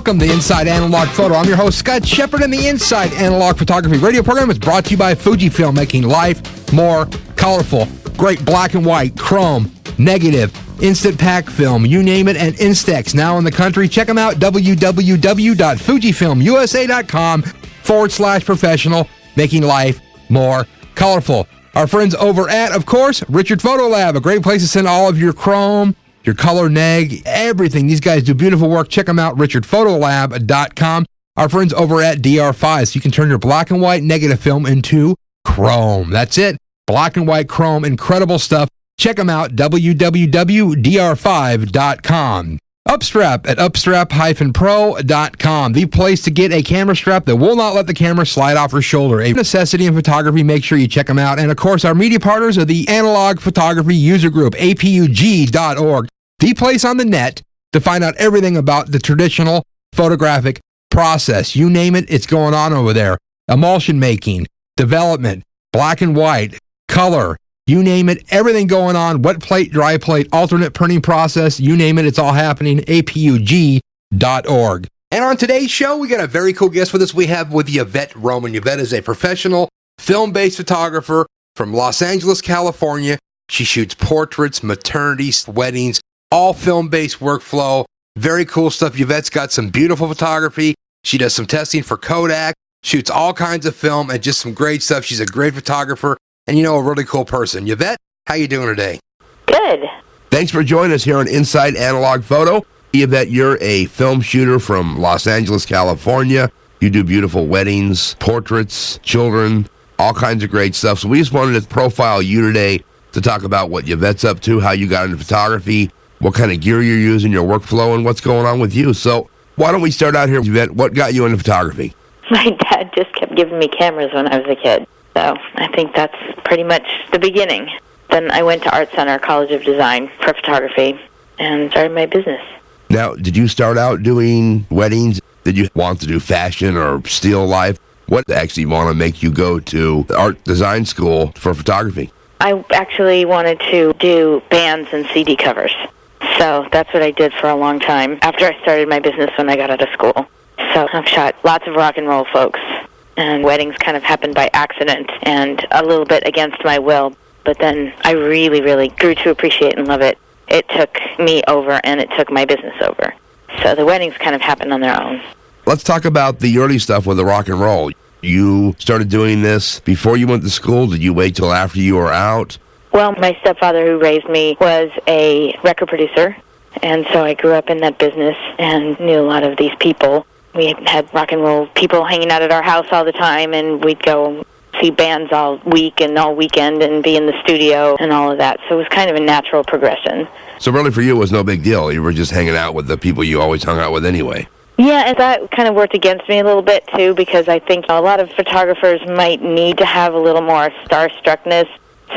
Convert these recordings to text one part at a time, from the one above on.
Welcome to Inside Analog Photo. I'm your host, Scott Shepard, and the Inside Analog Photography radio program is brought to you by Fujifilm, making life more colorful. Great black and white, chrome, negative, instant pack film, you name it, and Instax now in the country. Check them out, www.fujifilmusa.com/professional, making life more colorful. Our friends over at, of course, Richard Photo Lab, a great place to send all of your chrome, your color neg, everything. These guys do beautiful work. Check them out, richardphotolab.com. Our friends over at DR5, so you can turn your black and white negative film into chrome. That's it. Black and white chrome, incredible stuff. Check them out, www.dr5.com. Upstrap at upstrap-pro.com, the place to get a camera strap that will not let the camera slide off your shoulder. A necessity in photography. Make sure you check them out. And of course, our media partners are the Analog Photography User Group, apug.org, the place on the net to find out everything about the traditional photographic process. You name it, it's going on over there. Emulsion making, development, black and white, color, you name it, everything going on, wet plate, dry plate, alternate printing process, you name it, it's all happening, apug.org. And on today's show, we got a very cool guest with us. We have with Yvette Roman. Yvette is a professional film-based photographer from Los Angeles, California. She shoots portraits, maternities, weddings, all film-based workflow. Very cool stuff. Yvette's got some beautiful photography. She does some testing for Kodak, shoots all kinds of film, and just some great stuff. She's a great photographer. And a really cool person. Yvette, how you doing today? Good. Thanks for joining us here on Inside Analog Photo. Yvette, you're a film shooter from Los Angeles, California. You do beautiful weddings, portraits, children, all kinds of great stuff. So we just wanted to profile you today to talk about what Yvette's up to, how you got into photography, what kind of gear you're using, your workflow, and what's going on with you. So why don't we start out here, Yvette? What got you into photography? My dad just kept giving me cameras when I was a kid. So I think that's pretty much the beginning. Then I went to Art Center, College of Design, for photography, and started my business. Now, did you start out doing weddings? Did you want to do fashion or still life? What actually want to make you go to the art design school for photography? I actually wanted to do bands and CD covers. So that's what I did for a long time after I started my business when I got out of school. So I've shot lots of rock and roll folks. And weddings kind of happened by accident and a little bit against my will. But then I really, really grew to appreciate and love it. It took me over and it took my business over. So the weddings kind of happened on their own. Let's talk about the early stuff with the rock and roll. You started doing this before you went to school? Did you wait till after you were out? Well, my stepfather who raised me was a record producer. And so I grew up in that business and knew a lot of these people. We had rock and roll people hanging out at our house all the time, and we'd go see bands all week and all weekend and be in the studio and all of that. So it was kind of a natural progression. So really for you, it was no big deal. You were just hanging out with the people you always hung out with anyway. Yeah, and that kind of worked against me a little bit, too, because I think a lot of photographers might need to have a little more starstruckness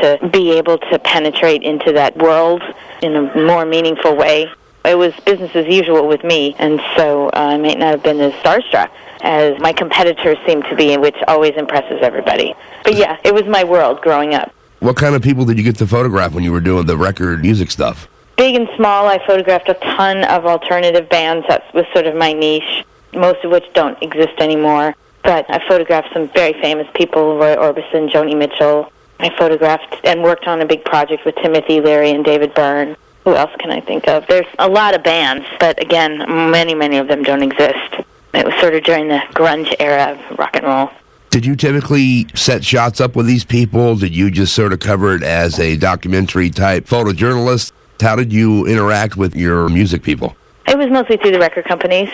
to be able to penetrate into that world in a more meaningful way. It was business as usual with me, and so I might not have been as starstruck as my competitors seem to be, which always impresses everybody. But yeah, it was my world growing up. What kind of people did you get to photograph when you were doing the record music stuff? Big and small. I photographed a ton of alternative bands. That was sort of my niche, most of which don't exist anymore. But I photographed some very famous people, Roy Orbison, Joni Mitchell. I photographed and worked on a big project with Timothy Leary and David Byrne. Who else can I think of? There's a lot of bands, but again, many of them don't exist. It was sort of during the grunge era of rock and roll. Did you typically set shots up with these people? Did you just sort of cover it as a documentary-type photojournalist? How did you interact with your music people? It was mostly through the record companies.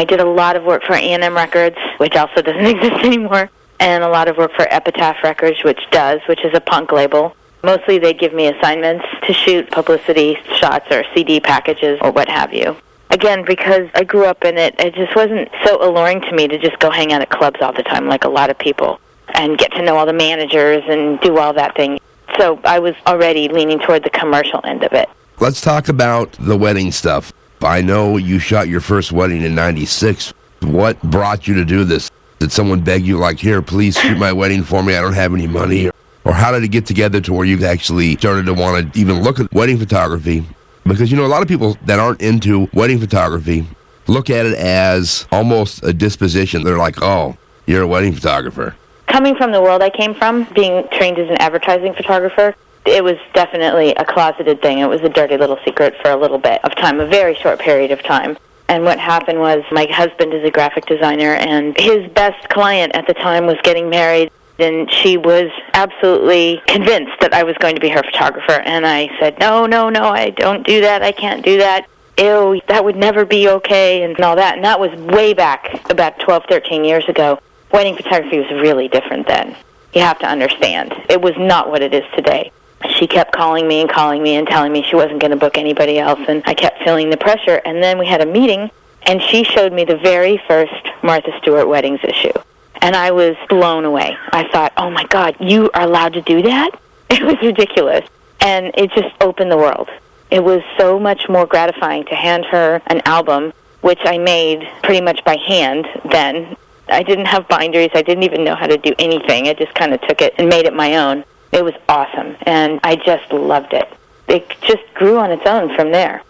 I did a lot of work for A&M Records, which also doesn't exist anymore, and a lot of work for Epitaph Records, which is a punk label. Mostly they'd give me assignments to shoot publicity shots or CD packages or what have you. Again, because I grew up in it, it just wasn't so alluring to me to just go hang out at clubs all the time like a lot of people and get to know all the managers and do all that thing. So I was already leaning toward the commercial end of it. Let's talk about the wedding stuff. I know you shot your first wedding in '96. What brought you to do this? Did someone beg you, like, here, please shoot my wedding for me, I don't have any money? Or how did it get together to where you actually started to want to even look at wedding photography? Because, a lot of people that aren't into wedding photography look at it as almost a disposition. They're like, oh, you're a wedding photographer. Coming from the world I came from, being trained as an advertising photographer, it was definitely a closeted thing. It was a dirty little secret for a little bit of time, a very short period of time. And what happened was my husband is a graphic designer, and his best client at the time was getting married, and she was absolutely convinced that I was going to be her photographer. And I said, no, I don't do that. I can't do that. Ew, that would never be okay, and all that. And that was way back, about 12, 13 years ago. Wedding photography was really different then. You have to understand. It was not what it is today. She kept calling me and telling me she wasn't going to book anybody else, and I kept feeling the pressure. And then we had a meeting, and she showed me the very first Martha Stewart weddings issue. And I was blown away. I thought, oh my God, you are allowed to do that? It was ridiculous. And it just opened the world. It was so much more gratifying to hand her an album, which I made pretty much by hand then. I didn't have binders. I didn't even know how to do anything. I just kind of took it and made it my own. It was awesome, and I just loved it. It just grew on its own from there.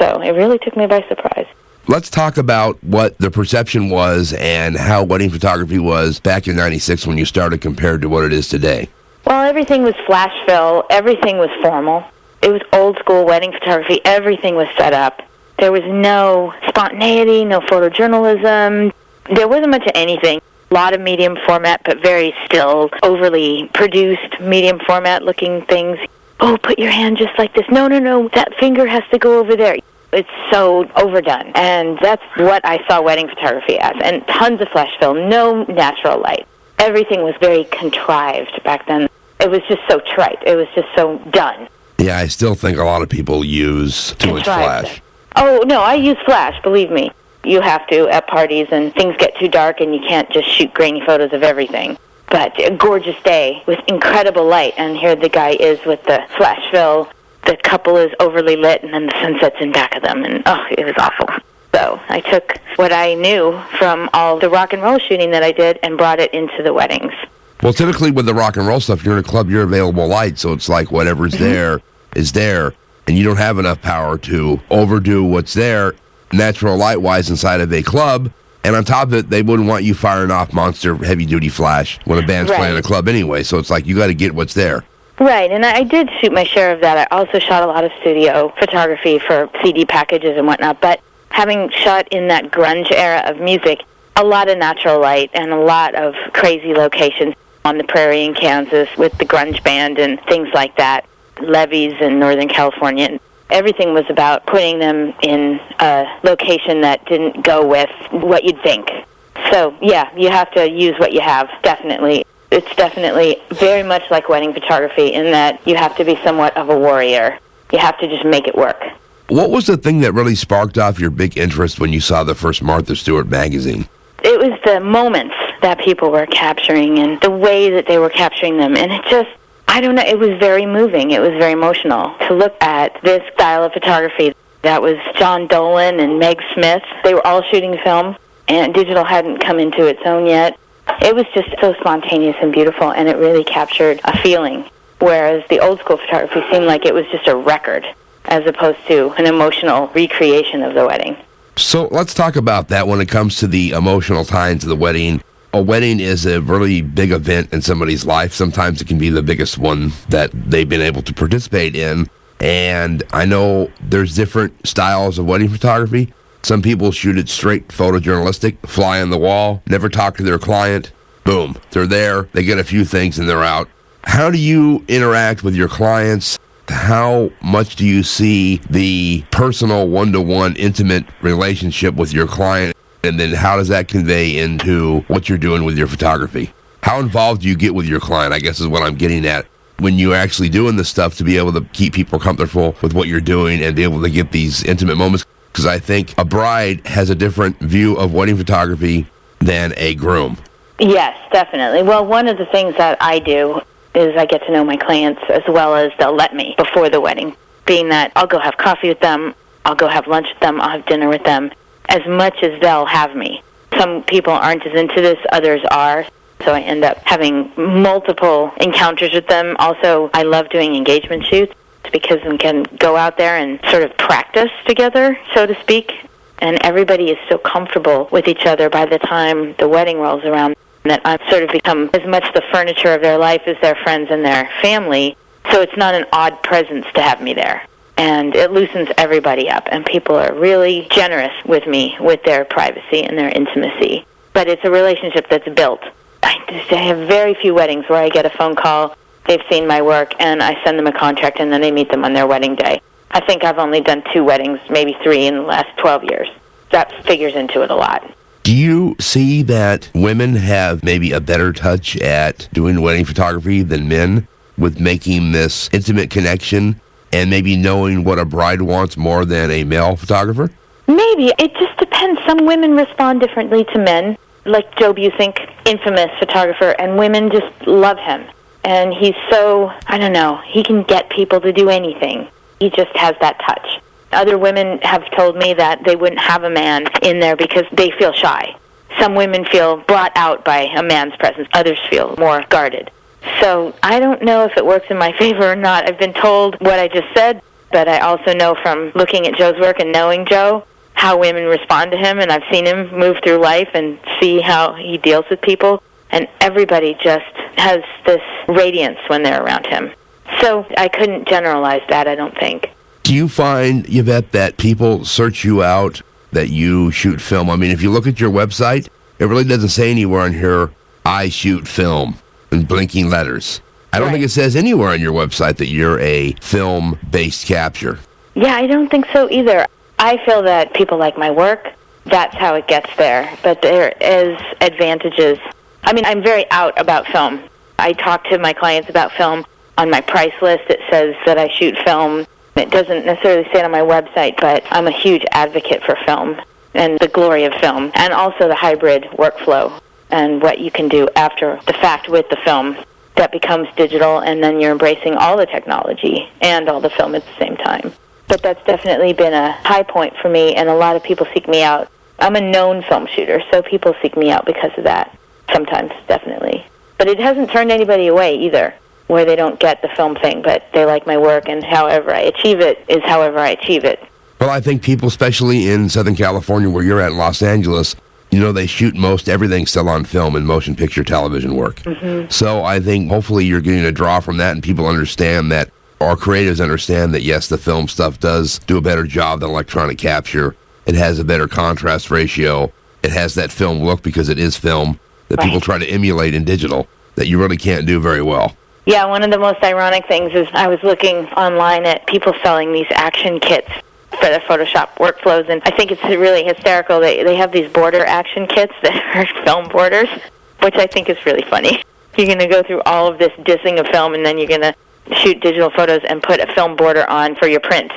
So it really took me by surprise. Let's talk about what the perception was and how wedding photography was back in '96 when you started compared to what it is today. Well, everything was flash fill. Everything was formal. It was old school wedding photography. Everything was set up. There was no spontaneity, no photojournalism. There wasn't much of anything. A lot of medium format, but very still overly produced medium format looking things. Oh, put your hand just like this. No, that finger has to go over there. It's so overdone. And that's what I saw wedding photography as. And tons of flash film, no natural light. Everything was very contrived back then. It was just so trite. It was just so done. Yeah, I still think a lot of people use too much flash. Oh, no, I use flash, believe me. You have to at parties, and things get too dark, and you can't just shoot grainy photos of everything. But a gorgeous day with incredible light, and here the guy is with the flash fill. The couple is overly lit, and then the sun sets in back of them, and it was awful. So I took what I knew from all the rock and roll shooting that I did and brought it into the weddings. Well, typically with the rock and roll stuff, you're in a club, you're available light, so it's like whatever's there is there, and you don't have enough power to overdo what's there natural light-wise inside of a club. And on top of it, they wouldn't want you firing off monster heavy-duty flash when a band's playing a club anyway, so it's like you got to get what's there. Right, and I did shoot my share of that. I also shot a lot of studio photography for CD packages and whatnot, but having shot in that grunge era of music, a lot of natural light and a lot of crazy locations on the prairie in Kansas with the grunge band and things like that, levees in Northern California. Everything was about putting them in a location that didn't go with what you'd think. So, yeah, you have to use what you have, definitely. It's definitely very much like wedding photography in that you have to be somewhat of a warrior. You have to just make it work. What was the thing that really sparked off your big interest when you saw the first Martha Stewart magazine? It was the moments that people were capturing and the way that they were capturing them. And it just, I don't know, it was very moving. It was very emotional to look at this style of photography. That was John Dolan and Meg Smith. They were all shooting film, and digital hadn't come into its own yet. It was just so spontaneous and beautiful, and it really captured a feeling, whereas the old school photography seemed like it was just a record as opposed to an emotional recreation of the wedding. So let's talk about that when it comes to the emotional tie into the wedding. A wedding is a really big event in somebody's life. Sometimes it can be the biggest one that they've been able to participate in. And I know there's different styles of wedding photography. Some people shoot it straight photojournalistic, fly on the wall, never talk to their client. Boom, they're there, they get a few things and they're out. How do you interact with your clients? How much do you see the personal one-to-one intimate relationship with your client? And then how does that convey into what you're doing with your photography? How involved do you get with your client, I guess is what I'm getting at, when you're actually doing this stuff to be able to keep people comfortable with what you're doing and be able to get these intimate moments? Because I think a bride has a different view of wedding photography than a groom. Yes, definitely. Well, one of the things that I do is I get to know my clients as well as they'll let me before the wedding, being that I'll go have coffee with them, I'll go have lunch with them, I'll have dinner with them, as much as they'll have me. Some people aren't as into this, others are, so I end up having multiple encounters with them. Also, I love doing engagement shoots because we can go out there and sort of practice together, so to speak. And everybody is so comfortable with each other by the time the wedding rolls around that I've sort of become as much the furniture of their life as their friends and their family. So it's not an odd presence to have me there. And it loosens everybody up, and people are really generous with me with their privacy and their intimacy. But it's a relationship that's built. I have very few weddings where I get a phone call, they've seen my work, and I send them a contract, and then I meet them on their wedding day. I think I've only done 2 weddings, maybe 3 in the last 12 years. That figures into it a lot. Do you see that women have maybe a better touch at doing wedding photography than men with making this intimate connection and maybe knowing what a bride wants more than a male photographer? Maybe. It just depends. Some women respond differently to men, like Joe Busink, infamous photographer, and women just love him. And he's so, I don't know, he can get people to do anything. He just has that touch. Other women have told me that they wouldn't have a man in there because they feel shy. Some women feel brought out by a man's presence. Others feel more guarded. So I don't know if it works in my favor or not. I've been told what I just said, but I also know from looking at Joe's work and knowing Joe how women respond to him, and I've seen him move through life and see how he deals with people, and everybody just has this radiance when they're around him. So I couldn't generalize that, I don't think. Do you find, Yvette, that people search you out, that you shoot film? I mean, if you look at your website, it really doesn't say anywhere on here, I shoot film, in blinking letters. I don't think it says anywhere on your website that you're a film-based capture. Yeah, I don't think so either. I feel that people like my work. That's how it gets there. But there is advantages. I mean, I'm very out about film. I talk to my clients about film. On my price list, it says that I shoot film. It doesn't necessarily say it on my website, but I'm a huge advocate for film and the glory of film, and also the hybrid workflow and what you can do after the fact with the film that becomes digital, and then you're embracing all the technology and all the film at the same time. But that's definitely been a high point for me, and a lot of people seek me out. I'm a known film shooter, so people seek me out because of that, sometimes, definitely. But it hasn't turned anybody away either, where they don't get the film thing, but they like my work, and however I achieve it is however I achieve it. Well, I think people, especially in Southern California, where you're at in Los Angeles, you know, they shoot most everything still on film and motion picture television work. Mm-hmm. So I think hopefully you're getting a draw from that, and people understand that, or creatives understand that, yes, the film stuff does do a better job than electronic capture. It has a better contrast ratio. It has that film look because it is film that people try to emulate in digital that you really can't do very well. Yeah, one of the most ironic things is I was looking online at people selling these action kits for their Photoshop workflows, and I think it's really hysterical. They have these border action kits that are film borders, which I think is really funny. You're going to go through all of this dissing of film, and then you're going to shoot digital photos and put a film border on for your print,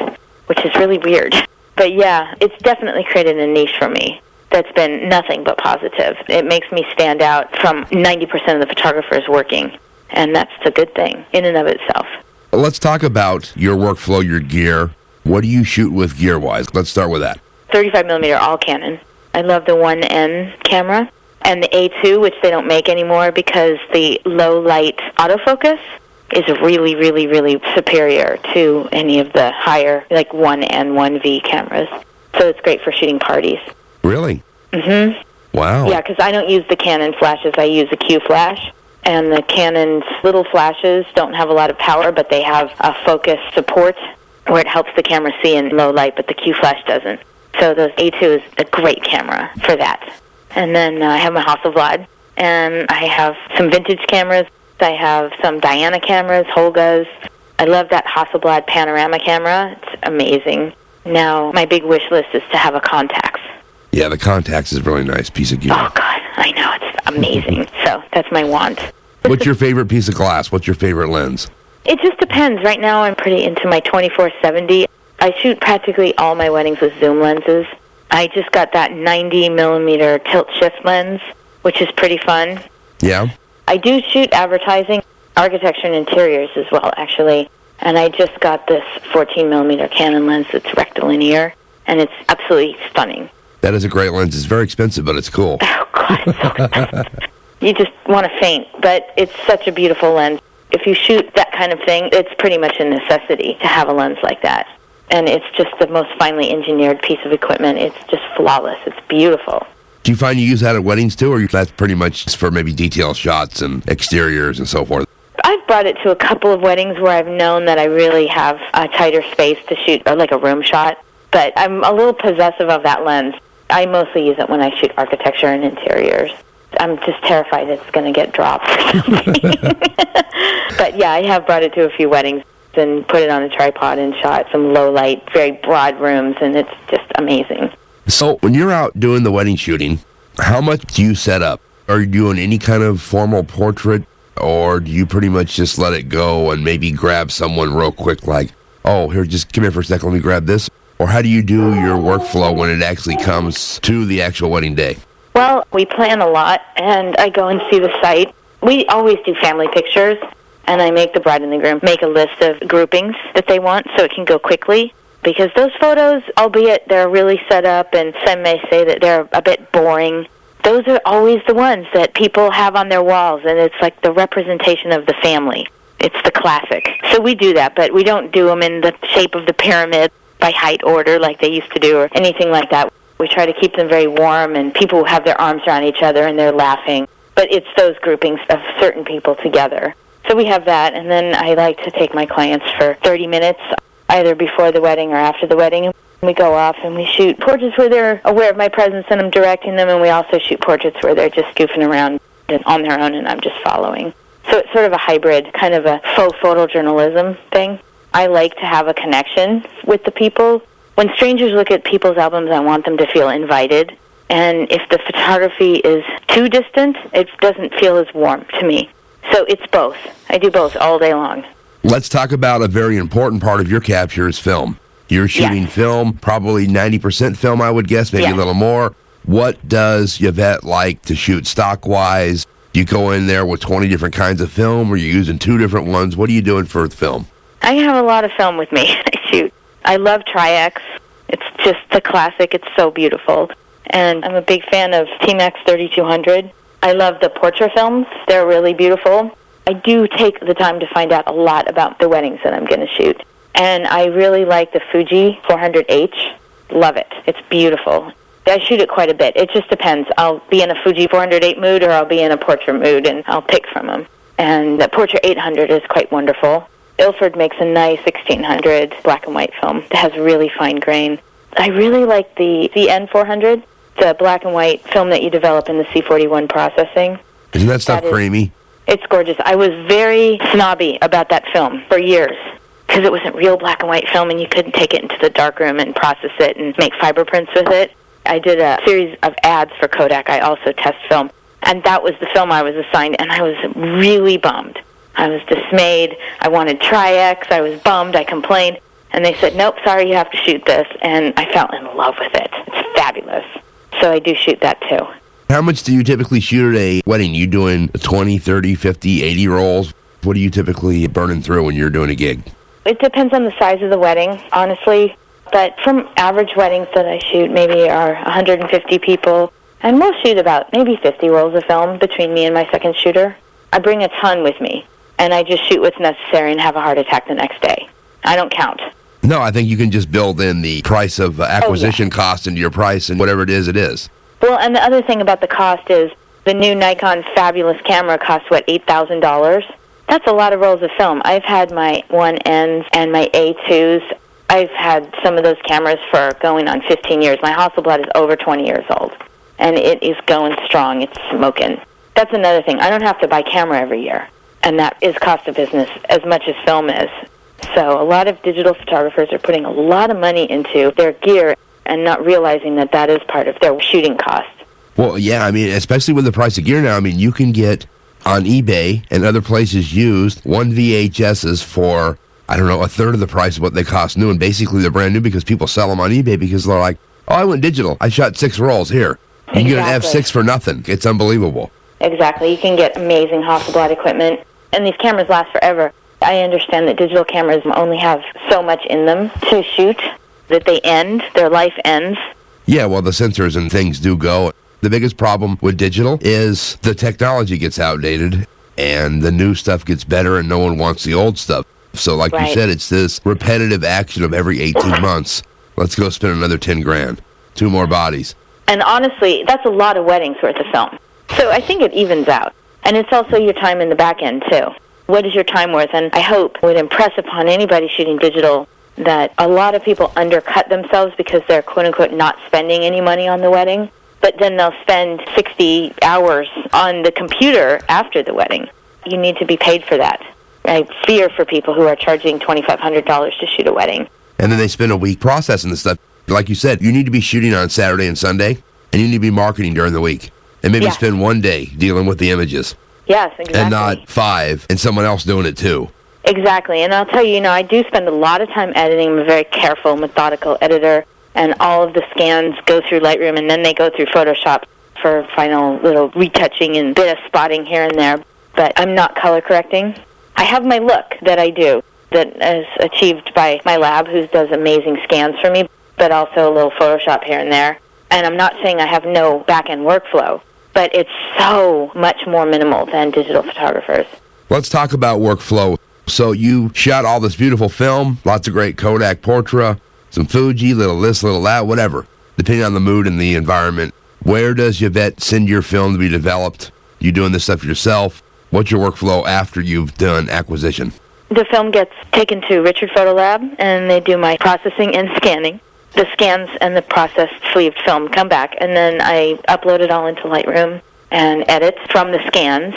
which is really weird. But yeah, it's definitely created a niche for me that's been nothing but positive. It makes me stand out from 90% of the photographers working. And that's a good thing in and of itself. Let's talk about your workflow, your gear. What do you shoot with gear-wise? Let's start with that. 35mm all Canon. I love the 1N camera and the A2, which they don't make anymore because the low-light autofocus is really, really, really superior to any of the higher, like 1N, 1V cameras. So it's great for shooting parties. Really? Mm-hmm. Wow. Yeah, because I don't use the Canon flashes. I use a Q flash. And the Canon's little flashes don't have a lot of power, but they have a focus support where it helps the camera see in low light, but the Q flash doesn't. So the A2 is a great camera for that. And then I have my Hasselblad, and I have some vintage cameras. I have some Diana cameras, Holgas. I love that Hasselblad panorama camera. It's amazing. Now, my big wish list is to have a Contax. Yeah, the Contax is a really nice piece of gear. Oh, God, I know. It's amazing. So that's my want. What's your favorite piece of glass? What's your favorite lens? It just depends. Right now, I'm pretty into my 24-70. I shoot practically all my weddings with zoom lenses. I just got that 90mm tilt-shift lens, which is pretty fun. Yeah? I do shoot advertising, architecture, and interiors as well, actually. And I just got this 14mm Canon lens that's rectilinear, and it's absolutely stunning. That is a great lens. It's very expensive, but it's cool. Oh, God, it's so expensive. You just want to faint, but it's such a beautiful lens. If you shoot that kind of thing, it's pretty much a necessity to have a lens like that. And it's just the most finely engineered piece of equipment. It's just flawless. It's beautiful. Do you find you use that at weddings too, or that's pretty much just for maybe detail shots and exteriors and so forth? I've brought it to a couple of weddings where I've known that I really have a tighter space to shoot, or like a room shot. But I'm a little possessive of that lens. I mostly use it when I shoot architecture and interiors. I'm just terrified it's going to get dropped or something. But yeah, I have brought it to a few weddings and put it on a tripod and shot some low light, very broad rooms, and it's just amazing. So when you're out doing the wedding shooting, how much do you set up? Are you doing any kind of formal portrait, or do you pretty much just let it go and maybe grab someone real quick, like, oh, here, just come here for a second, let me grab this? Or how do you do your workflow when it actually comes to the actual wedding day? Well, we plan a lot, and I go and see the site. We always do family pictures, and I make the bride and the groom make a list of groupings that they want so it can go quickly. Because those photos, albeit they're really set up, and some may say that they're a bit boring, those are always the ones that people have on their walls, and it's like the representation of the family. It's the classic. So we do that, but we don't do them in the shape of the pyramid by height order like they used to do or anything like that. We try to keep them very warm, and people have their arms around each other and they're laughing. But it's those groupings of certain people together. So we have that, and then I like to take my clients for 30 minutes, either before the wedding or after the wedding. We go off and we shoot portraits where they're aware of my presence and I'm directing them, and we also shoot portraits where they're just goofing around on their own and I'm just following. So it's sort of a hybrid, kind of a faux photojournalism thing. I like to have a connection with the people. When strangers look at people's albums, I want them to feel invited. And if the photography is too distant, it doesn't feel as warm to me. So it's both. I do both all day long. Let's talk about a very important part of your capture is film. You're shooting film, probably 90% film, I would guess, maybe a little more. What does Yvette like to shoot stock-wise? You go in there with 20 different kinds of film, or you're using 2 different ones? What are you doing for film? I have a lot of film with me. I shoot. I love Tri-X. It's just the classic. It's so beautiful. And I'm a big fan of T-Max 3200. I love the portrait films. They're really beautiful. I do take the time to find out a lot about the weddings that I'm going to shoot. And I really like the Fuji 400H. Love it. It's beautiful. I shoot it quite a bit. It just depends. I'll be in a Fuji 408 mood or I'll be in a portrait mood, and I'll pick from them. And the Portrait 800 is quite wonderful. Ilford makes a nice 1600 black and white film that has really fine grain. I really like the N400, the black and white film that you develop in the C41 processing. Isn't that stuff creamy? It's gorgeous. I was very snobby about that film for years because it wasn't real black and white film and you couldn't take it into the darkroom and process it and make fiber prints with it. I did a series of ads for Kodak. I also test film. And that was the film I was assigned, and I was really bummed. I was dismayed. I wanted Tri-X. I was bummed. I complained. And they said, nope, sorry, you have to shoot this. And I fell in love with it. It's fabulous. So I do shoot that, too. How much do you typically shoot at a wedding? You doing 20, 30, 50, 80 rolls? What are you typically burning through when you're doing a gig? It depends on the size of the wedding, honestly. But from average weddings that I shoot, maybe are 150 people. And we'll shoot about maybe 50 rolls of film between me and my second shooter. I bring a ton with me, and I just shoot what's necessary and have a heart attack the next day. I don't count. No, I think you can just build in the price of acquisition cost into your price, and whatever it is. Well, and the other thing about the cost is the new Nikon fabulous camera costs, $8,000? That's a lot of rolls of film. I've had my 1Ns and my A2s. I've had some of those cameras for going on 15 years. My Hasselblad is over 20 years old, and it is going strong. It's smoking. That's another thing. I don't have to buy camera every year, and that is cost of business as much as film is. So a lot of digital photographers are putting a lot of money into their gear and not realizing that that is part of their shooting cost. Well, yeah, I mean, especially with the price of gear now, I mean, you can get on eBay and other places used 1 VHSs for, I don't know, a third of the price of what they cost new, and basically they're brand new because people sell them on eBay because they're like, oh, I went digital. I shot 6 rolls here. You can get an F6 for nothing. It's unbelievable. Exactly. You can get amazing Hasselblad equipment, and these cameras last forever. I understand that digital cameras only have so much in them to shoot that they end, their life ends. Yeah, well, the sensors and things do go. The biggest problem with digital is the technology gets outdated and the new stuff gets better and no one wants the old stuff. So like you said, it's this repetitive action of every 18 months. Let's go spend another 10 grand. 2 more bodies. And honestly, that's a lot of weddings worth of film. So I think it evens out. And it's also your time in the back end, too. What is your time worth? And I hope would impress upon anybody shooting digital that a lot of people undercut themselves because they're, quote-unquote, not spending any money on the wedding, but then they'll spend 60 hours on the computer after the wedding. You need to be paid for that. I fear for people who are charging $2,500 to shoot a wedding. And then they spend a week processing the stuff. Like you said, you need to be shooting on Saturday and Sunday, and you need to be marketing during the week. And maybe spend one day dealing with the images. Yes, exactly. And not 5, and someone else doing it too. Exactly. And I'll tell you, I do spend a lot of time editing. I'm a very careful, methodical editor. And all of the scans go through Lightroom, and then they go through Photoshop for final little retouching and bit of spotting here and there. But I'm not color correcting. I have my look that I do that is achieved by my lab, who does amazing scans for me, but also a little Photoshop here and there. And I'm not saying I have no back-end workflow, but it's so much more minimal than digital photographers. Let's talk about workflow. So you shot all this beautiful film, lots of great Kodak Portra, some Fuji, little this, little that, whatever, depending on the mood and the environment. Where does Yvette send your film to be developed? You doing this stuff yourself? What's your workflow after you've done acquisition? The film gets taken to Richard Photo Lab, and they do my processing and scanning. The scans and the processed sleeved film come back, and then I upload it all into Lightroom and edit from the scans.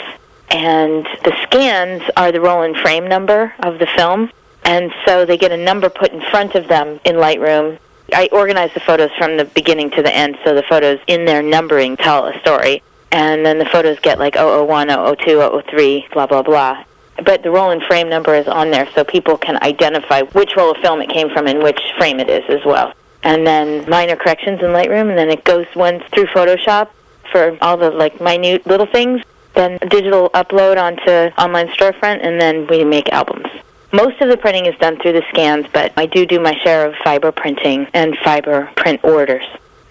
And the scans are the roll and frame number of the film, and so they get a number put in front of them in Lightroom. I organize the photos from the beginning to the end, so the photos in their numbering tell a story. And then the photos get like 001, 002, 003, blah, blah, blah. But the roll and frame number is on there, so people can identify which roll of film it came from and which frame it is as well. And then minor corrections in Lightroom, and then it goes once through Photoshop for all the minute little things. Then digital upload onto online storefront, and then we make albums. Most of the printing is done through the scans, but I do my share of fiber printing and fiber print orders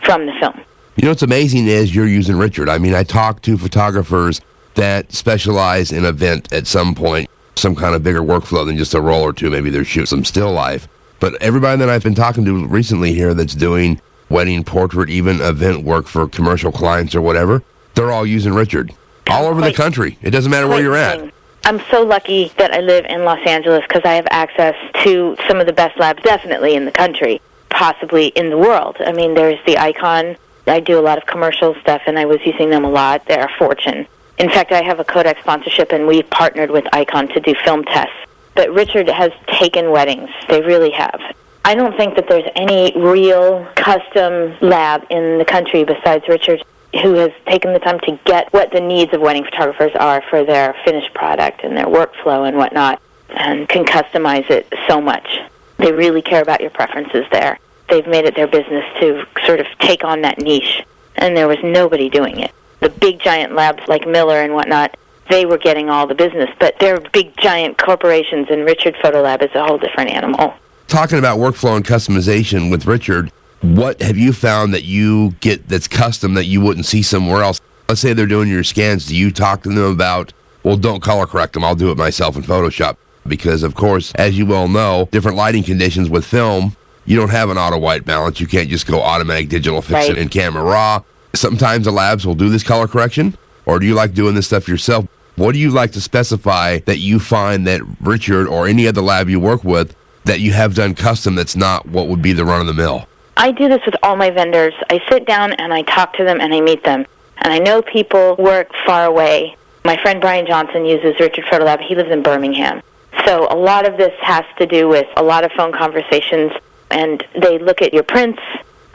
from the film. What's amazing is you're using Richard. I mean, I talk to photographers that specialize in event at some point, some kind of bigger workflow than just a roll or two. Maybe they're shooting some still life. But everybody that I've been talking to recently here that's doing wedding, portrait, even event work for commercial clients or whatever, they're all using Richard. All over the country. It doesn't matter where you're at. I'm so lucky that I live in Los Angeles because I have access to some of the best labs definitely in the country, possibly in the world. I mean, there's the Icon. I do a lot of commercial stuff, and I was using them a lot. They're a fortune. In fact, I have a Kodak sponsorship, and we've partnered with Icon to do film tests. But Richard has taken weddings. They really have. I don't think that there's any real custom lab in the country besides Richard, who has taken the time to get what the needs of wedding photographers are for their finished product and their workflow and whatnot, and can customize it so much. They really care about your preferences there. They've made it their business to sort of take on that niche, and there was nobody doing it. The big giant labs like Miller and whatnot, they were getting all the business, but they're big giant corporations, and Richard Photo Lab is a whole different animal. Talking about workflow and customization with Richard, what have you found that you get that's custom that you wouldn't see somewhere else? Let's say they're doing your scans. Do you talk to them about, well, don't color correct them, I'll do it myself in Photoshop? Because, of course, as you well know, different lighting conditions with film, you don't have an auto-white balance. You can't just go automatic digital, fix it in camera raw. Sometimes the labs will do this color correction, or do you like doing this stuff yourself? What do you like to specify that you find that Richard or any other lab you work with that you have done custom that's not what would be the run-of-the-mill? I do this with all my vendors. I sit down and I talk to them and I meet them. And I know people work far away. My friend Brian Johnson uses Richard Photo Lab. He lives in Birmingham. So a lot of this has to do with a lot of phone conversations, and they look at your prints.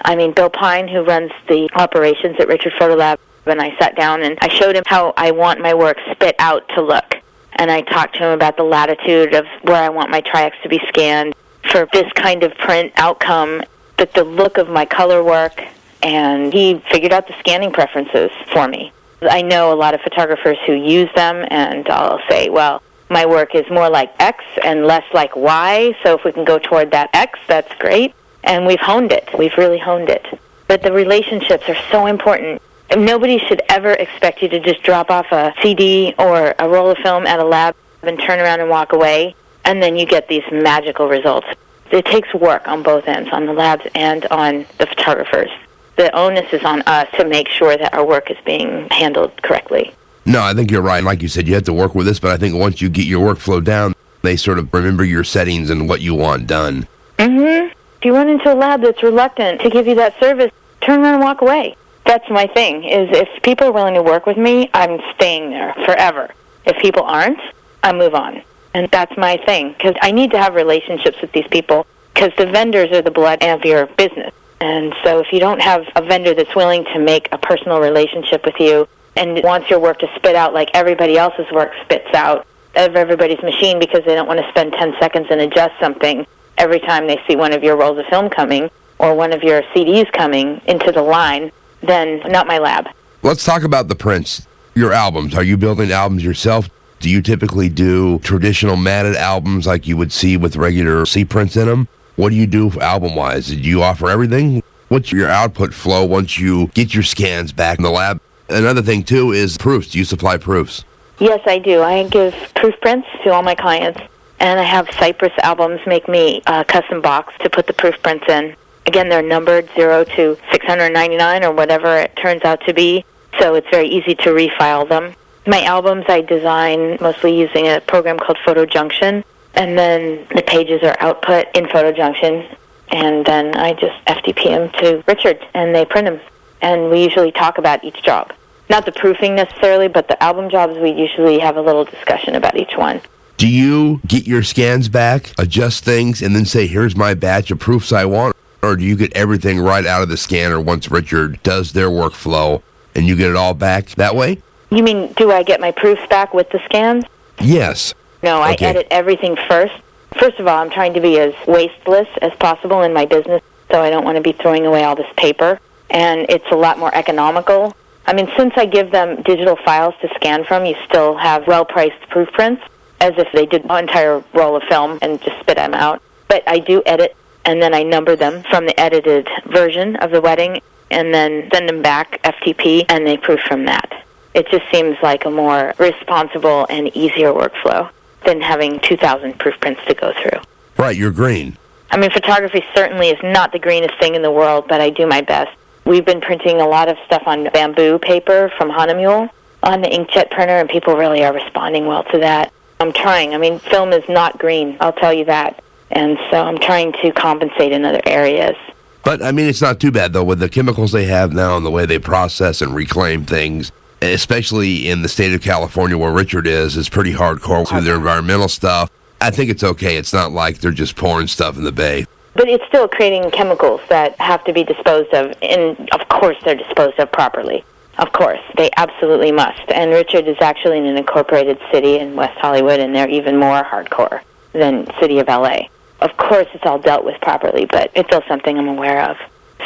I mean, Bill Pine, who runs the operations at Richard Photo Lab, and I sat down and I showed him how I want my work spit out to look. And I talked to him about the latitude of where I want my Tri-X to be scanned for this kind of print outcome, but the look of my color work, and he figured out the scanning preferences for me. I know a lot of photographers who use them, and I'll say, well, my work is more like X and less like Y, so if we can go toward that X, that's great. And we've honed it. We've really honed it. But the relationships are so important. Nobody should ever expect you to just drop off a CD or a roll of film at a lab and turn around and walk away. and then you get these magical results. It takes work on both ends, on the labs and on the photographers. The onus is on us to make sure that our work is being handled correctly. No, I think you're right. Like you said, you have to work with this, but I think once you get your workflow down, they sort of remember your settings and what you want done. Mm-hmm. If you run into a lab that's reluctant to give you that service, turn around and walk away. That's my thing, is if people are willing to work with me, I'm staying there forever. If people aren't, I move on. And that's my thing, because I need to have relationships with these people, because the vendors are the blood of your business. And so if you don't have a vendor that's willing to make a personal relationship with you and wants your work to spit out like everybody else's work spits out of everybody's machine because they don't want to spend 10 seconds and adjust something every time they see one of your rolls of film coming or one of your CDs coming into the line, then not my lab. Let's talk about the prints. Your albums. Are you building albums yourself? Do you typically do traditional matted albums like you would see with regular C prints in them? What do you do album-wise? Do you offer everything? What's your output flow once you get your scans back in the lab? Another thing, too, is proofs. Do you supply proofs? Yes, I do. I give proof prints to all my clients, and I have Cypress Albums make me a custom box to put the proof prints in. Again, they're numbered 0 to 699 or whatever it turns out to be, so it's very easy to refile them. My albums I design mostly using a program called Photo Junction, and then the pages are output in Photo Junction, and then I just FTP them to Richard, and they print them. And we usually talk about each job. Not the proofing necessarily, but the album jobs, we usually have a little discussion about each one. Do you get your scans back, adjust things, and then say, here's my batch of proofs I want? Or do you get everything right out of the scanner once Richard does their workflow, and you get it all back that way? You mean, do I get my proofs back with the scans? Yes. No, I edit everything first. First of all, I'm trying to be as wasteless as possible in my business, so I don't want to be throwing away all this paper. And it's a lot more economical. I mean, since I give them digital files to scan from, you still have well-priced proof prints, as if they did an entire roll of film and just spit them out. But I do edit, and then I number them from the edited version of the wedding, and then send them back FTP, and they proof from that. It just seems like a more responsible and easier workflow than having 2,000 proof prints to go through. Right, you're green. I mean, photography certainly is not the greenest thing in the world, but I do my best. We've been printing a lot of stuff on bamboo paper from Hahnemühle on the inkjet printer, and people really are responding well to that. I'm trying. I mean, film is not green, I'll tell you that. And so I'm trying to compensate in other areas. But, I mean, it's not too bad, though, with the chemicals they have now and the way they process and reclaim things, especially in the state of California where Richard is pretty hardcore with their environmental stuff. I think it's okay. It's not like they're just pouring stuff in the bay. But it's still creating chemicals that have to be disposed of, and of course they're disposed of properly. Of course, they absolutely must. And Richard is actually in an incorporated city in West Hollywood, and they're even more hardcore than City of LA. Of course, it's all dealt with properly, but it's still something I'm aware of.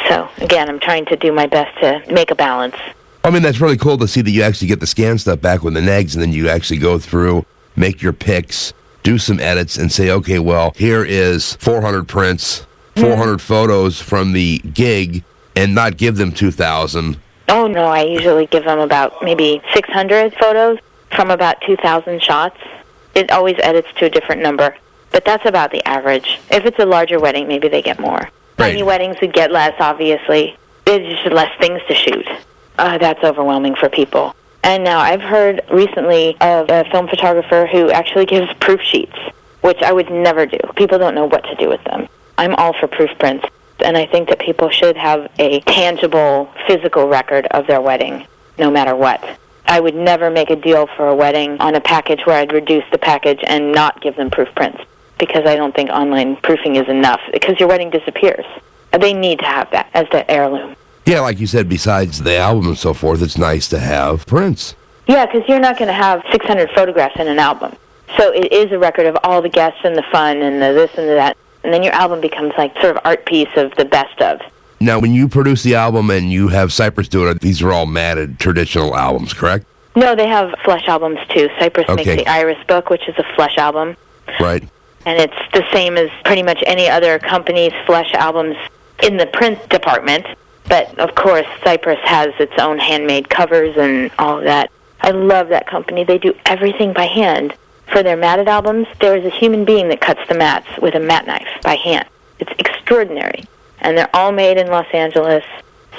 So, again, I'm trying to do my best to make a balance. I mean, that's really cool to see that you actually get the scan stuff back with the negs, and then you actually go through, make your picks, do some edits, and say, okay, well, here is 400 prints, 400 photos from the gig, and not give them 2,000. Oh, no, I usually give them about maybe 600 photos from about 2,000 shots. It always edits to a different number, but that's about the average. If it's a larger wedding, maybe they get more. Right. Tiny weddings would get less, obviously. There's just less things to shoot. That's overwhelming for people. And now I've heard recently of a film photographer who actually gives proof sheets, which I would never do. People don't know what to do with them. I'm all for proof prints, and I think that people should have a tangible, physical record of their wedding, no matter what. I would never make a deal for a wedding on a package where I'd reduce the package and not give them proof prints, because I don't think online proofing is enough, because your wedding disappears. They need to have that as their heirloom. Yeah, like you said, besides the album and so forth, it's nice to have prints. Yeah, because you're not going to have 600 photographs in an album. So it is a record of all the guests and the fun and the this and the that. And then your album becomes like sort of art piece of the best of. Now, when you produce the album and you have Cypress do it, these are all matted traditional albums, correct? No, they have flush albums too. Cypress makes the Iris book, which is a flush album. Right. And it's the same as pretty much any other company's flush albums in the print department. But, of course, Cypress has its own handmade covers and all of that. I love that company. They do everything by hand. For their matted albums, there is a human being that cuts the mats with a mat knife by hand. It's extraordinary. And they're all made in Los Angeles,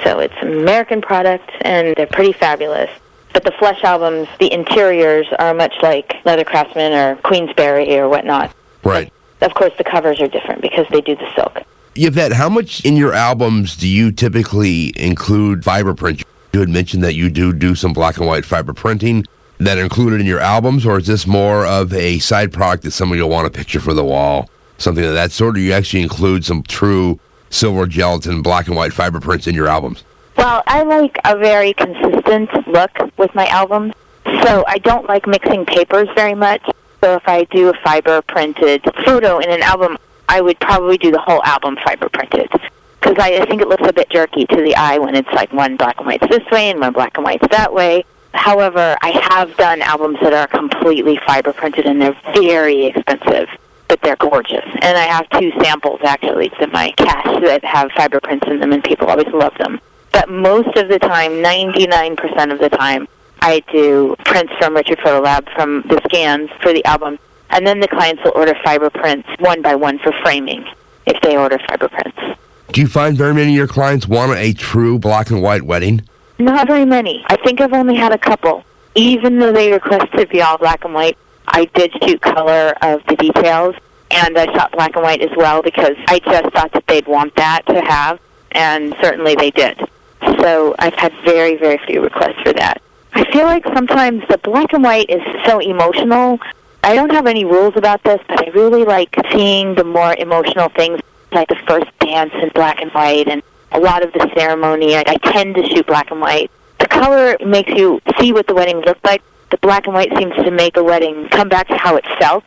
so it's an American product, and they're pretty fabulous. But the Flesh albums, the interiors are much like Leather Craftsman or Queensberry or whatnot. Right. But of course, the covers are different because they do the silk. Yvette, how much in your albums do you typically include fiber print? You had mentioned that you do some black and white fiber printing that are included in your albums, or is this more of a side product that somebody will want a picture for the wall, something of that sort, or you actually include some true silver gelatin black and white fiber prints in your albums? Well, I like a very consistent look with my albums, so I don't like mixing papers very much. So if I do a fiber printed photo in an album, I would probably do the whole album fiber printed, because I think it looks a bit jerky to the eye when it's like one black and white's this way and one black and white's that way. However, I have done albums that are completely fiber printed, and they're very expensive, but they're gorgeous. And I have 2 samples, actually, in my cache that have fiber prints in them, and people always love them. But most of the time, 99% of the time, I do prints from Richard Photo Lab from the scans for the album, and then the clients will order fiber prints one by one for framing if they order fiber prints. Do you find very many of your clients want a true black and white wedding? Not very many. I think I've only had a couple. Even though they requested to be all black and white, I did shoot color of the details, and I shot black and white as well because I just thought that they'd want that to have, and certainly they did. So I've had very, very few requests for that. I feel like sometimes the black and white is so emotional. I don't have any rules about this, but I really like seeing the more emotional things, like the first dance in black and white, and a lot of the ceremony. I tend to shoot black and white. The color makes you see what the wedding looked like. The black and white seems to make a wedding come back to how it felt,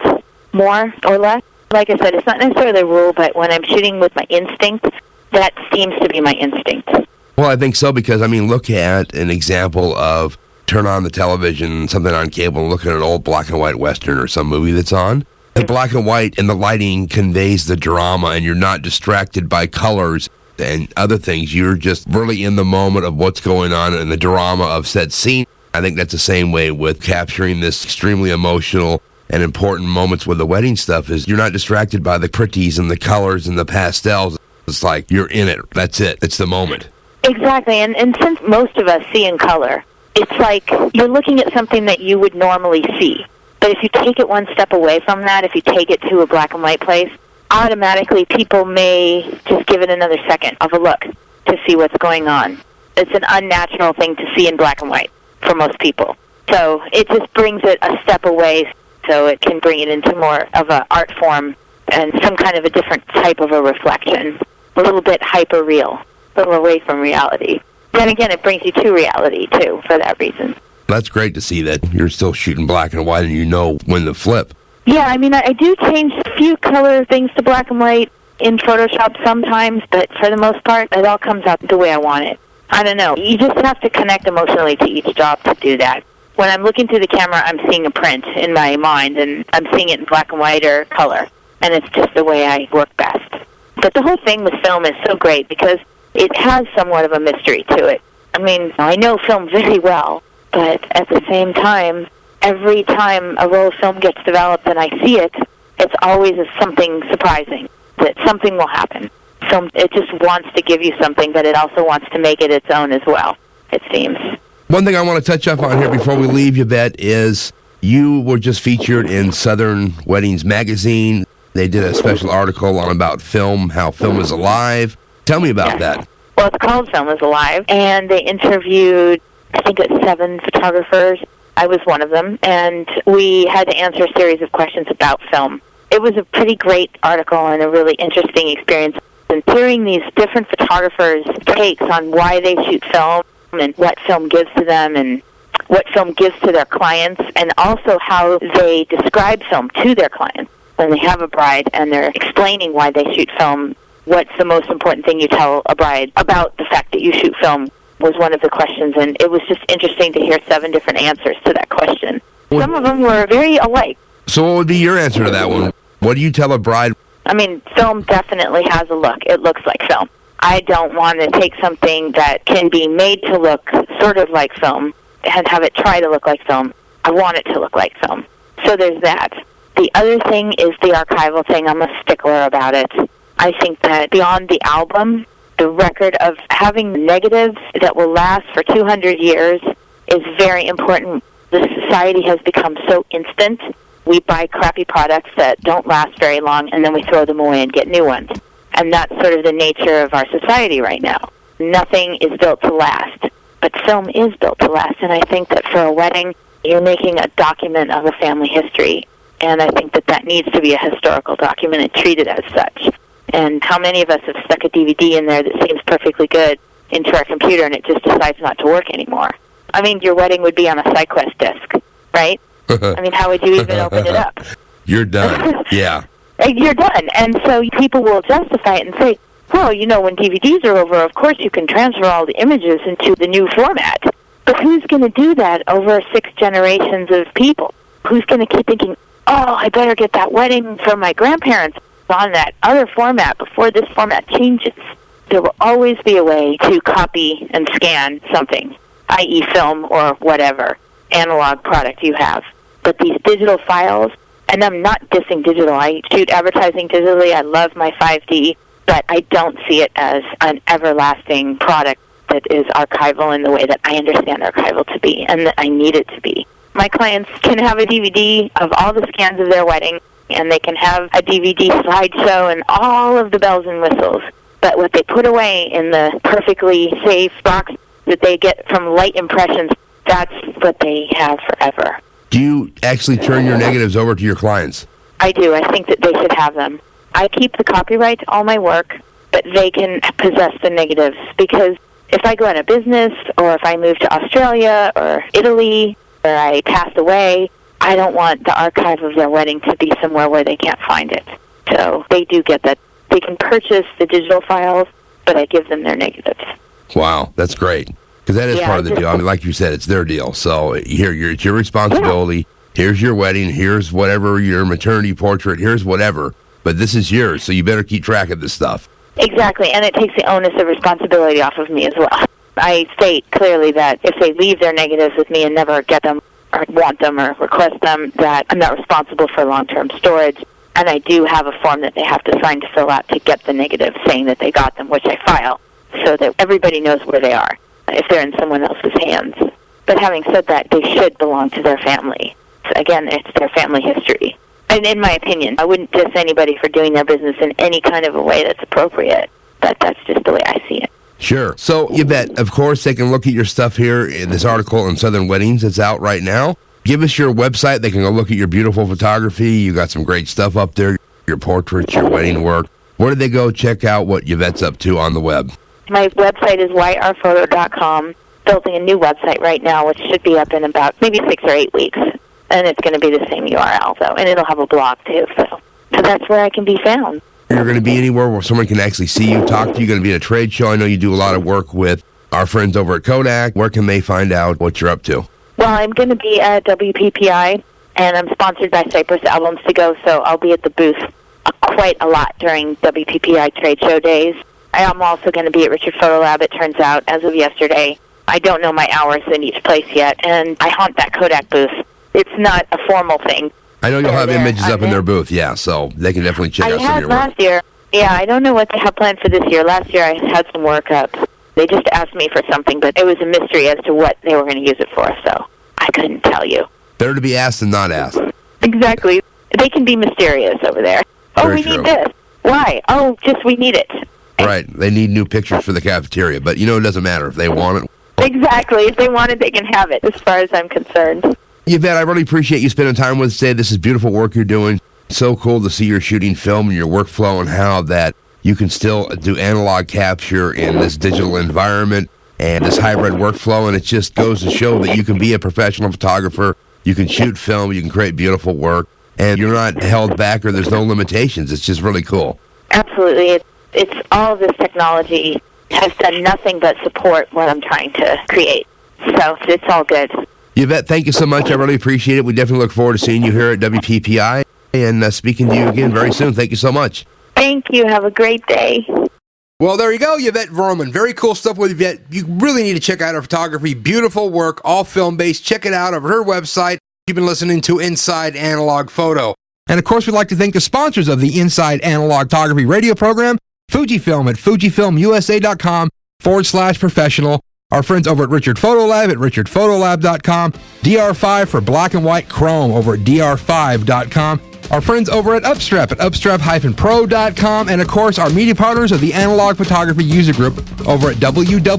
more or less. Like I said, it's not necessarily a rule, but when I'm shooting with my instinct, that seems to be my instinct. Well, I think so, because, I mean, look at an example of turn on the television, something on cable, and look at an old black and white Western or some movie that's on. The black and white and the lighting conveys the drama, and you're not distracted by colors and other things. You're just really in the moment of what's going on and the drama of said scene. I think that's the same way with capturing this extremely emotional and important moments with the wedding stuff, is you're not distracted by the pretties and the colors and the pastels. It's like you're in it. That's it. It's the moment. Exactly. And since most of us see in color, it's like you're looking at something that you would normally see. But if you take it one step away from that, if you take it to a black and white place, automatically people may just give it another second of a look to see what's going on. It's an unnatural thing to see in black and white for most people. So it just brings it a step away so it can bring it into more of an art form and some kind of a different type of a reflection, a little bit hyper-real, a little away from reality. Then again, it brings you to reality, too, for that reason. That's great to see that you're still shooting black and white and you know when to flip. Yeah, I mean, I do change a few color things to black and white in Photoshop sometimes, but for the most part, it all comes out the way I want it. I don't know. You just have to connect emotionally to each job to do that. When I'm looking through the camera, I'm seeing a print in my mind, and I'm seeing it in black and white or color, and it's just the way I work best. But the whole thing with film is so great because it has somewhat of a mystery to it. I mean, I know film very well, but at the same time, every time a roll of film gets developed and I see it, it's always something surprising, that something will happen. So it just wants to give you something, but it also wants to make it its own as well, it seems. One thing I want to touch up on here before we leave, Yvette, is you were just featured in Southern Weddings magazine. They did a special article on about film, how film is alive. Tell me about that. Well, it's called Film is Alive, and they interviewed, I think it was 7 photographers. I was one of them, and we had to answer a series of questions about film. It was a pretty great article and a really interesting experience. And hearing these different photographers' takes on why they shoot film and what film gives to them and what film gives to their clients, and also how they describe film to their clients. When they have a bride and they're explaining why they shoot film, what's the most important thing you tell a bride about the fact that you shoot film was one of the questions, and it was just interesting to hear 7 different answers to that question. Some of them were very alike. So what would be your answer to that one? What do you tell a bride? I mean, film definitely has a look. It looks like film. I don't want to take something that can be made to look sort of like film and have it try to look like film. I want it to look like film. So there's that. The other thing is the archival thing. I'm a stickler about it. I think that beyond the album, the record of having negatives that will last for 200 years is very important. The society has become so instant. We buy crappy products that don't last very long, and then we throw them away and get new ones. And that's sort of the nature of our society right now. Nothing is built to last, but film is built to last. And I think that for a wedding, you're making a document of a family history. And I think that that needs to be a historical document and treated as such. And how many of us have stuck a DVD in there that seems perfectly good into our computer and it just decides not to work anymore? I mean, your wedding would be on a SideQuest disc, right? I mean, how would you even open it up? You're done. Yeah. You're done. And so people will justify it and say, well, you know, when DVDs are over, of course you can transfer all the images into the new format. But who's going to do that over 6 generations of people? Who's going to keep thinking, oh, I better get that wedding for my grandparents on that other format before this format changes? There will always be a way to copy and scan something, i.e. film or whatever analog product you have. But these digital files, and I'm not dissing digital. I shoot advertising digitally. I love my 5D, but I don't see it as an everlasting product that is archival in the way that I understand archival to be and that I need it to be. My clients can have a DVD of all the scans of their wedding, and they can have a DVD slideshow and all of the bells and whistles. But what they put away in the perfectly safe box that they get from Light Impressions, that's what they have forever. Do you actually turn your negatives over to your clients? I do. I think that they should have them. I keep the copyright to all my work, but they can possess the negatives, because if I go out of business or if I move to Australia or Italy or I pass away, I don't want the archive of their wedding to be somewhere where they can't find it. So they do get that. They can purchase the digital files, but I give them their negatives. Wow, that's great. Because that is part of the deal. I mean, like you said, it's their deal. So here, it's your responsibility. Yeah. Here's your wedding. Here's whatever, your maternity portrait. Here's whatever. But this is yours, so you better keep track of this stuff. Exactly, and it takes the onus of responsibility off of me as well. I state clearly that if they leave their negatives with me and never get them or want them or request them, that I'm not responsible for long-term storage. And I do have a form that they have to sign to fill out to get the negatives saying that they got them, which I file, so that everybody knows where they are if they're in someone else's hands. But having said that, they should belong to their family. So again, it's their family history. And in my opinion, I wouldn't diss anybody for doing their business in any kind of a way that's appropriate, but that's just the way I see it. Sure. So, Yvette, of course, they can look at your stuff here in this article on Southern Weddings that's out right now. Give us your website. They can go look at your beautiful photography. You got some great stuff up there, your portraits, your wedding work. Where do they go check out what Yvette's up to on the web? My website is yrphoto.com. Building a new website right now, which should be up in about maybe 6 or 8 weeks. And it's going to be the same URL, though. And it'll have a blog, too. So that's where I can be found. You're going to be anywhere where someone can actually see you, talk to you. You're going to be at a trade show. I know you do a lot of work with our friends over at Kodak. Where can they find out what you're up to? Well, I'm going to be at WPPI, and I'm sponsored by Cypress Albums to Go, so I'll be at the booth quite a lot during WPPI trade show days. I am also going to be at Richard Photo Lab, it turns out, as of yesterday. I don't know my hours in each place yet, and I haunt that Kodak booth. It's not a formal thing. I know you'll have images up in their booth, yeah, so they can definitely check out some of your work. last year. Yeah, I don't know what they have planned for this year. Last year I had some work up. They just asked me for something, but it was a mystery as to what they were going to use it for, so I couldn't tell you. Better to be asked than not asked. Exactly. They can be mysterious over there. Very we need this. Why? Oh, just we need it. Right. They need new pictures for the cafeteria, but it doesn't matter if they want it. Exactly. If they want it, they can have it, as far as I'm concerned. Yvette, I really appreciate you spending time with us today. This is beautiful work you're doing. So cool to see your shooting film and your workflow and how that you can still do analog capture in this digital environment and this hybrid workflow. And it just goes to show that you can be a professional photographer. You can shoot film. You can create beautiful work. And you're not held back or there's no limitations. It's just really cool. Absolutely. It's all of this technology has done nothing but support what I'm trying to create. So it's all good. Yvette, thank you so much. I really appreciate it. We definitely look forward to seeing you here at WPPI and speaking to you again very soon. Thank you so much. Thank you. Have a great day. Well, there you go, Yvette Vorman. Very cool stuff with Yvette. You really need to check out her photography. Beautiful work, all film-based. Check it out over her website, You've been listening to Inside Analog Photo. And of course, we'd like to thank the sponsors of the Inside Analog Photography radio program, Fujifilm at FujifilmUSA.com/professional. Our friends over at Richard Photo Lab at RichardPhotolab.com. DR5 for black and white chrome over at DR5.com. Our friends over at Upstrap at upstrap-pro.com. And of course, our media partners of the Analog Photography User Group over at www.apug.org.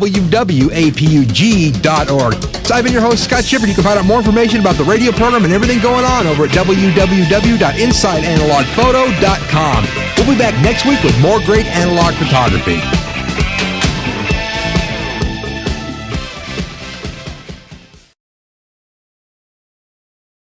So I've been your host, Scott Shepard. You can find out more information about the radio program and everything going on over at www.insideanalogphoto.com. We'll be back next week with more great analog photography.